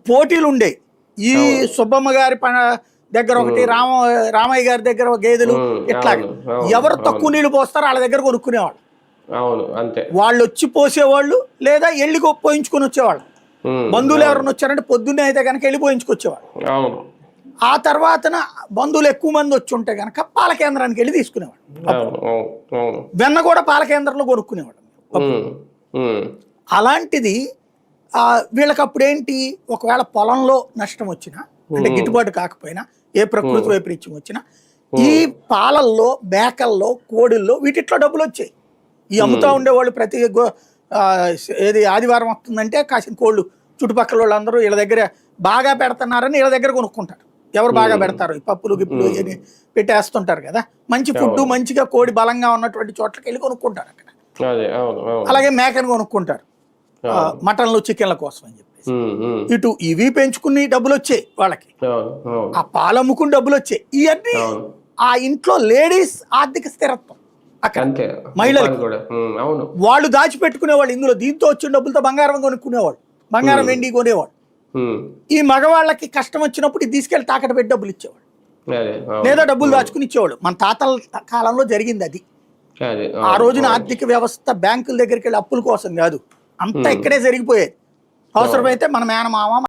పోటీలు ఉండేవి. ఈ సుబ్బమ్మ గారి దగ్గర ఒకటి, రామయ్య గారి దగ్గర గేదెలు, ఇట్లాగా ఎవరు తక్కువ నీళ్లు పోస్తారో వాళ్ళ దగ్గర కొనుక్కునేవాళ్ళు. వాళ్ళు వచ్చి పోసేవాళ్ళు, లేదా వెళ్ళి పోయించుకొని వచ్చేవాళ్ళు. బంధువులు ఎవరైనా వచ్చారంటే పొద్దున్నే అయితే కనుక వెళ్ళి పోయించుకొచ్చేవాళ్ళు. ఆ తర్వాత బంధువులు ఎక్కువ మంది వచ్చి ఉంటే కనుక పాల కేంద్రానికి వెళ్ళి తీసుకునేవాడు. వెన్న కూడా పాల కేంద్రంలో కొనుక్కునేవాడు. అలాంటిది వీళ్ళకి అప్పుడేంటి, ఒకవేళ పొలంలో నష్టం వచ్చినా, అంటే గిట్టుబాటు కాకపోయినా, ఏ ప్రకృతి వైపరీత్యం వచ్చినా, ఈ పాలల్లో, మేకల్లో, కోడిల్లో వీటిట్లో డబ్బులు వచ్చాయి. ఈ అమ్ముతా ఉండేవాళ్ళు ప్రతి ఏది ఆదివారం వస్తుందంటే కాసిన కోళ్ళు చుట్టుపక్కల వాళ్ళందరూ వీళ్ళ దగ్గర బాగా పెడుతున్నారని వీళ్ళ దగ్గర కొనుక్కుంటారు. ఎవరు బాగా పెడతారు, ఈ పప్పులు గిప్పులు పెట్టేస్తుంటారు కదా, మంచి ఫుడ్ మంచిగా కోడి బలంగా ఉన్నటువంటి చోట్లకి వెళ్ళి కొనుక్కుంటారు అక్కడ. అలాగే మేకను కొనుక్కుంటారు మటన్లు, చికెన్ల కోసం అని చెప్పేసి. ఇటు ఇవి పెంచుకుని డబ్బులు వచ్చాయి వాళ్ళకి, ఆ పాలు అమ్ముకుని డబ్బులు వచ్చాయి. ఇవన్నీ ఆ ఇంట్లో లేడీస్ ఆర్థిక స్థిరత్వం. అక్కడ మహిళలు వాళ్ళు దాచిపెట్టుకునేవాళ్ళు ఇందులో. దీంతో వచ్చిన డబ్బులతో బంగారం కొనుక్కునేవాళ్ళు, బంగారం వెండి కొనేవాళ్ళు. ఈ మగవాళ్ళకి కష్టం వచ్చినప్పుడు ఇది తీసుకెళ్లి తాకట్టు పెట్టి డబ్బులు ఇచ్చేవాళ్ళు, లేదా డబ్బులు దాచుకుని ఇచ్చేవాళ్ళు. మన తాతల కాలంలో జరిగింది అది. ఆ రోజున ఆర్థిక వ్యవస్థ బ్యాంకుల దగ్గరికి వెళ్ళి అప్పుల కోసం కాదు, అంతా ఇక్కడే జరిగిపోయేది. అవసరమైతే మన మేనమామ